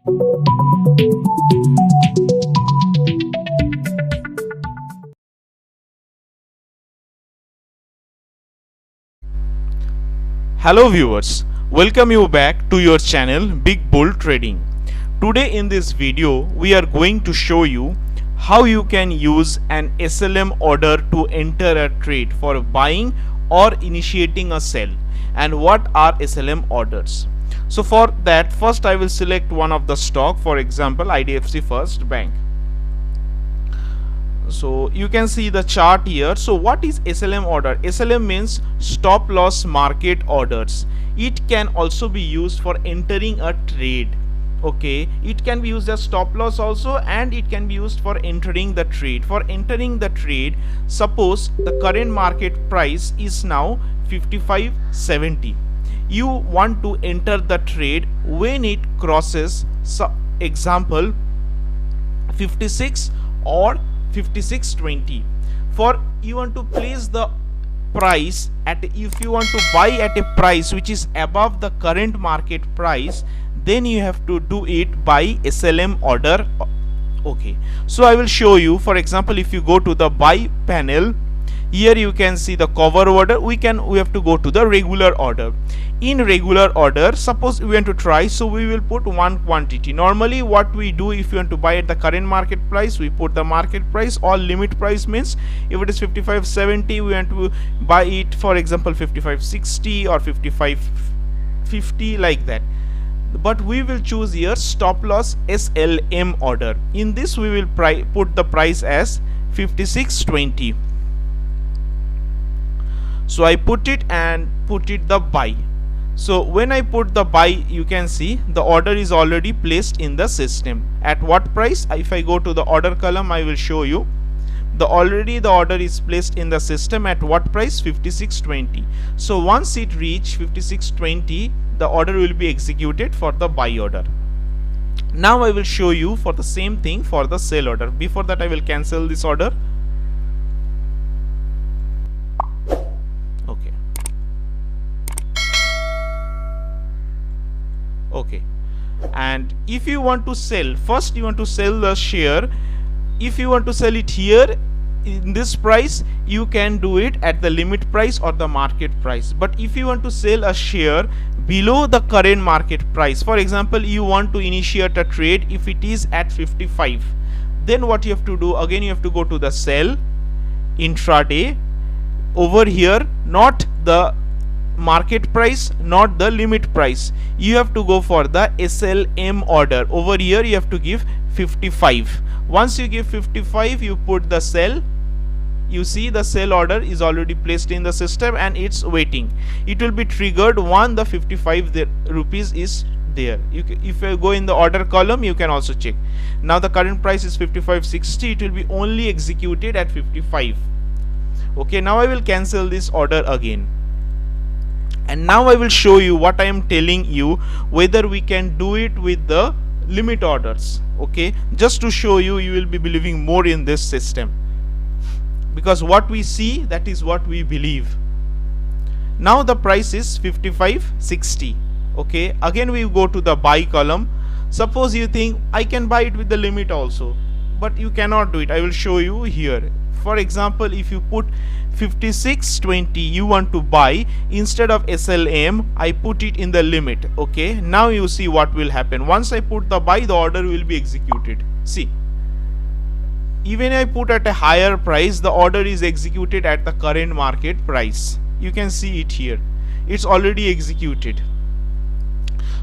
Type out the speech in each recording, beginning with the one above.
Hello viewers, welcome you back to your channel Big Bull Trading. Today in this video we are going to show you how you can use an SLM order to enter a trade for buying or initiating a sell, and what are SLM orders. So for that, first I will select one of the stock, for example IDFC First Bank. So you can see the chart here. So what is SLM order? SLM means stop loss market orders. It can also be used for entering a trade. Okay, it can be used as stop loss also, and it can be used for entering the trade. For entering the trade, suppose the current market price is now 55.70. You want to enter the trade when it crosses, so example 56 or 56.20. For you want to place the price at, if you want to buy at a price which is above the current market price, then you have to do it by SLM order. Okay, so I will show you. For example, if you go to the buy panel, here you can see the cover order. We have to go to the regular order. In regular order, suppose we want to try, so we will put one quantity. Normally what we do, if you want to buy at the current market price, we put the market price, or limit price means if it is 55.70, we want to buy it, for example 55.60 or 55.50, like that. But we will choose here stop loss SLM order. In this we will put the price as 56.20. So I put it and put it the buy. So when I put the buy, you can see the order is already placed in the system. At what price? If I go to the order column, I will show you. The order is placed in the system at what price? 56.20. So once it reach 56.20, the order will be executed for the buy order. Now I will show you for the same thing for the sell order. Before that, I will cancel this order. Okay, and if you want to sell, first you want to sell the share. If you want to sell it here in this price, you can do it at the limit price or the market price. But if you want to sell a share below the current market price, for example you want to initiate a trade if it is at 55, then what you have to do, again you have to go to the sell, intraday. Over here, not the market price, not the limit price, you have to go for the SLM order. Over here you have to give 55. Once you give 55, you put the sell. You see the sell order is already placed in the system and it's waiting. It will be triggered when the 55 rupees is there. If you go in the order column, you can also check. Now the current price is 55.60. It will be only executed at 55. Okay, now I will cancel this order again. And now I will show you what I am telling you, whether we can do it with the limit orders. Okay, just to show you, you will be believing more in this system, because what we see, that is what we believe. Now the price is 55.60. Okay, again we go to the buy column. Suppose you think I can buy it with the limit also, but you cannot do it. I will show you here. For example, if you put 56.20, you want to buy, instead of SLM I put it in the limit. Okay, now you see what will happen. Once I put the buy, the order will be executed. See, even I put at a higher price, the order is executed at the current market price. You can see it here, it's already executed.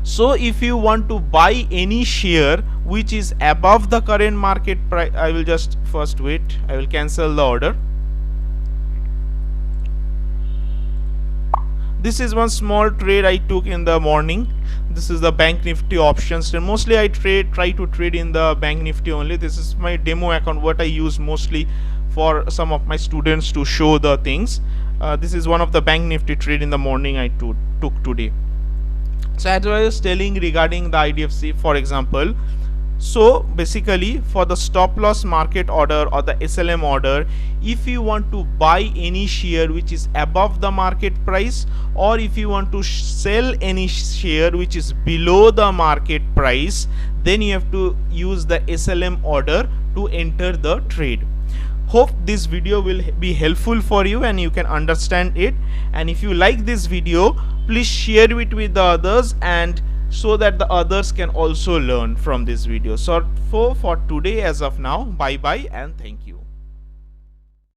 So if you want to buy any share which is above the current market price, I will just first wait, I will cancel the order. This is one small trade I took in the morning. This is the Bank Nifty options. And mostly I try to trade in the Bank Nifty only. This is my demo account, what I use mostly for some of my students to show the things. This is one of the Bank Nifty trade in the morning I took today. So as I was telling regarding the IDFC, for example, So basically, for the stop loss market order or the SLM order, if you want to buy any share which is above the market price, or if you want to sell any share which is below the market price, then you have to use the SLM order to enter the trade. Hope this video will be helpful for you and you can understand it. And if you like this video, please share it with the others, and so that the others can also learn from this video. So for today, as of now, bye bye and thank you.